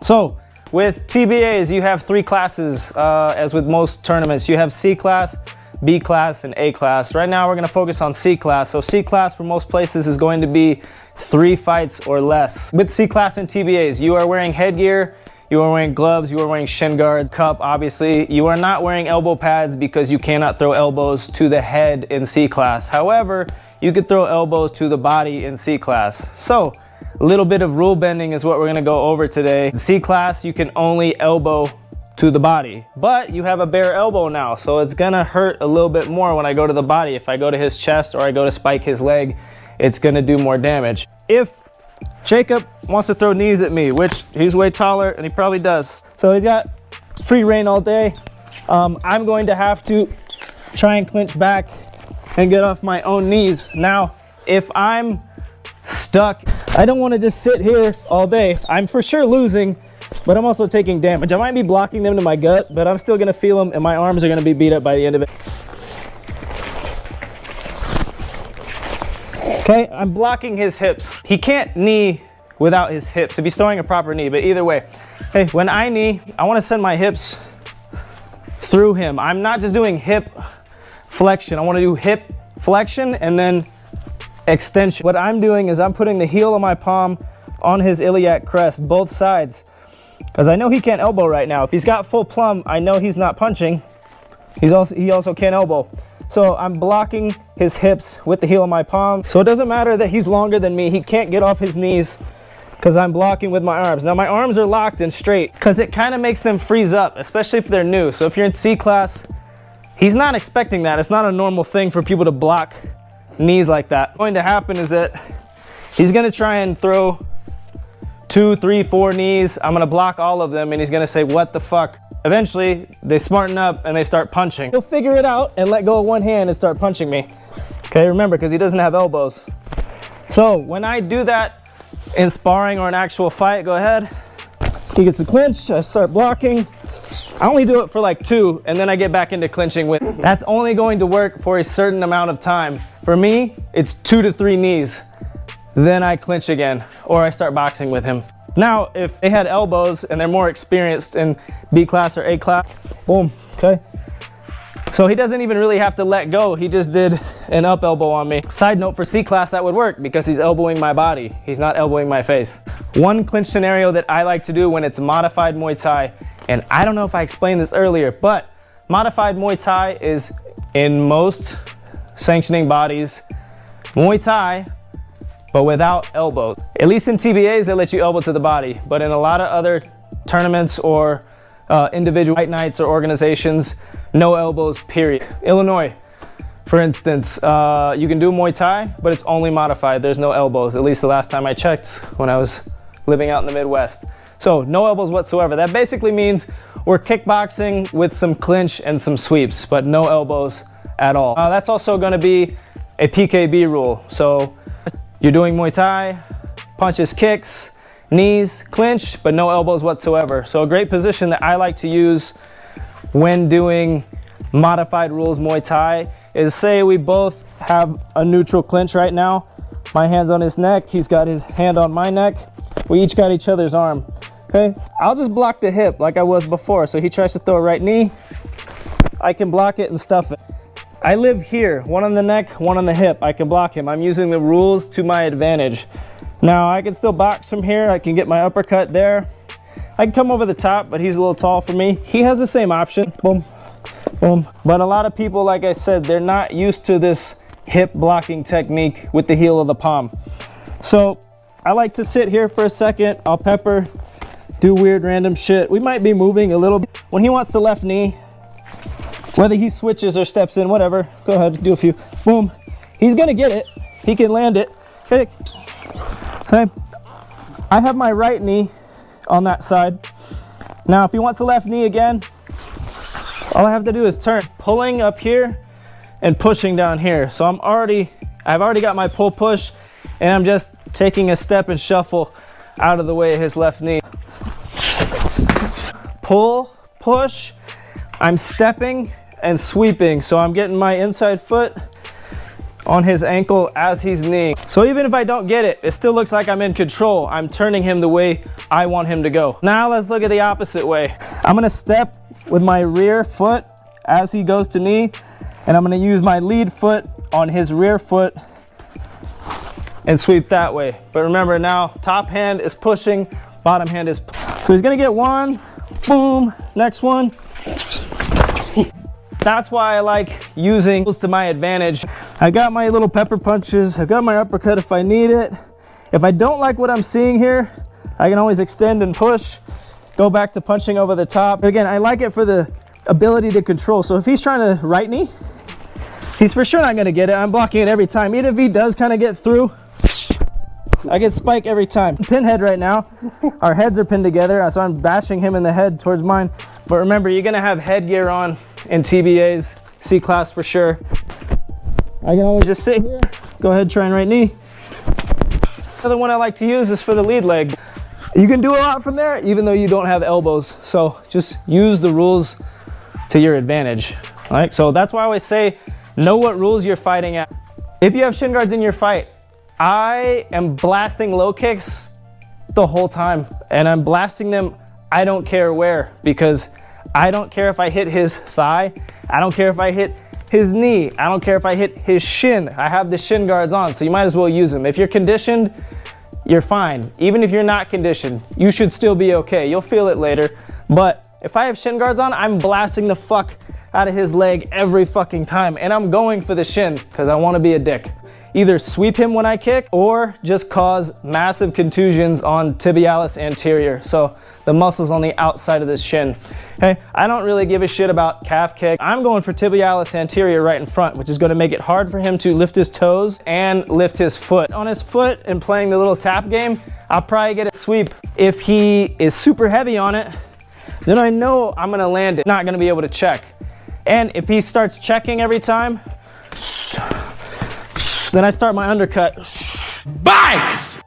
So with TBAs, you have 3 classes, as with most tournaments. You have C class, B class, and A class. Right now we're gonna focus on C class. So C class for most places is going to be 3 fights or less. With C class and TBAs, you are wearing headgear, you are wearing gloves, you are wearing shin guards, cup, obviously. You are not wearing elbow pads because you cannot throw elbows to the head in C class. However, you could throw elbows to the body in C class. So a little bit of rule bending is what we're gonna go over today. In C class, you can only elbow to the body, but you have a bare elbow now, so it's gonna hurt a little bit more when I go to the body. If I go to his chest or I go to spike his leg, it's gonna do more damage. If Jacob wants to throw knees at me, which he's way taller and he probably does, so he's got free reign all day, I'm going to have to try and clinch back and get off my own knees. Now, if I'm stuck, I don't want to just sit here all day. I'm for sure losing, but I'm also taking damage. I might be blocking them to my gut, but I'm still gonna feel them and my arms are gonna be beat up by the end of it. Okay, I'm blocking his hips. He can't knee without his hips if he's throwing a proper knee, but either way. Hey, when I knee, I wanna send my hips through him. I'm not just doing hip flexion. I wanna do hip flexion and then extension. What I'm doing is I'm putting the heel of my palm on his iliac crest, both sides, because I know he can't elbow right now. If he's got full plumb, I know he's not punching. He also can't elbow. So I'm blocking his hips with the heel of my palm. So it doesn't matter that he's longer than me. He can't get off his knees because I'm blocking with my arms. Now my arms are locked and straight because it kind of makes them freeze up, especially if they're new. So if you're in C class, he's not expecting that. It's not a normal thing for people to block knees like that. What's going to happen is that he's going to try and throw 2, 3, 4 knees. I'm going to block all of them and he's going to say, what the fuck? Eventually, they smarten up and they start punching. He'll figure it out and let go of one hand and start punching me. Okay, remember, because he doesn't have elbows. So when I do that in sparring or an actual fight, go ahead. He gets a clinch, I start blocking. I only do it for like 2 and then I get back into clinching with. That's only going to work for a certain amount of time. For me, it's 2 to 3 knees. Then I clinch again or I start boxing with him. Now, if they had elbows and they're more experienced in B class or A class, boom, okay? So he doesn't even really have to let go. He just did an up elbow on me. Side note, for C class, that would work because he's elbowing my body. He's not elbowing my face. One clinch scenario that I like to do when it's modified Muay Thai, and I don't know if I explained this earlier, but modified Muay Thai is in most sanctioning bodies Muay Thai, but without elbows. At least in TBAs, they let you elbow to the body, but in a lot of other tournaments or individual fight nights or organizations, no elbows, period. Illinois, for instance, you can do Muay Thai, but it's only modified. There's no elbows, at least the last time I checked when I was living out in the Midwest. So no elbows whatsoever. That basically means we're kickboxing with some clinch and some sweeps, but no elbows at all. That's also gonna be a PKB rule. So you're doing Muay Thai, punches, kicks, knees, clinch, but no elbows whatsoever. So a great position that I like to use when doing modified rules Muay Thai is, say we both have a neutral clinch right now. My hand's on his neck, he's got his hand on my neck. We each got each other's arm, okay? I'll just block the hip like I was before. So he tries to throw a right knee, I can block it and stuff it. I live here, one on the neck, one on the hip. I can block him. I'm using the rules to my advantage. Now I can still box from here. I can get my uppercut there. I can come over the top, but he's a little tall for me. He has the same option, boom, boom. But a lot of people, like I said, they're not used to this hip blocking technique with the heel of the palm. So I like to sit here for a second. I'll pepper, do weird random shit. We might be moving a little bit. When he wants the left knee, whether he switches or steps in, whatever, go ahead, do a few, boom. He's gonna get it, he can land it. Okay. I have my right knee on that side. Now, if he wants the left knee again, all I have to do is turn, pulling up here and pushing down here. So I've already got my pull push and I'm just taking a step and shuffle out of the way of his left knee. Pull, push, I'm stepping and sweeping. So I'm getting my inside foot on his ankle as he's kneeing. So even if I don't get it, it still looks like I'm in control. I'm turning him the way I want him to go. Now let's look at the opposite way. I'm gonna step with my rear foot as he goes to knee, and I'm gonna use my lead foot on his rear foot and sweep that way. But remember now, top hand is pushing, bottom hand is. So he's gonna get one, boom, next one. That's why I like using tools to my advantage. I got my little pepper punches. I got my uppercut if I need it. If I don't like what I'm seeing here, I can always extend and push, go back to punching over the top. But again, I like it for the ability to control. So if he's trying to right knee, he's for sure not gonna get it. I'm blocking it every time. Even if he does kind of get through, I get spike every time. Pinhead right now. Our heads are pinned together, so I'm bashing him in the head towards mine. But remember, you're gonna have headgear on in TBAs, C class for sure. I can always just sit here, go ahead, try and right knee. The other one I like to use is for the lead leg. You can do a lot from there, even though you don't have elbows. So just use the rules to your advantage. All right, so that's why I always say, know what rules you're fighting at. If you have shin guards in your fight, I am blasting low kicks the whole time, and I'm blasting them I don't care where, because I don't care if I hit his thigh, I don't care if I hit his knee, I don't care if I hit his shin. I have the shin guards on, so you might as well use them. If you're conditioned, you're fine. Even if you're not conditioned, you should still be okay. You'll feel it later. But if I have shin guards on, I'm blasting the fuck out of his leg every fucking time, and I'm going for the shin because I want to be a dick. Either sweep him when I kick or just cause massive contusions on tibialis anterior, so the muscles on the outside of this shin. Okay, I don't really give a shit about calf kick. I'm going for tibialis anterior right in front, which is going to make it hard for him to lift his toes and lift his foot. On his foot and playing the little tap game, I'll probably get a sweep. If he is super heavy on it, then I know I'm going to land it, not going to be able to check. And if he starts checking every time, then I start my undercut. Bikes!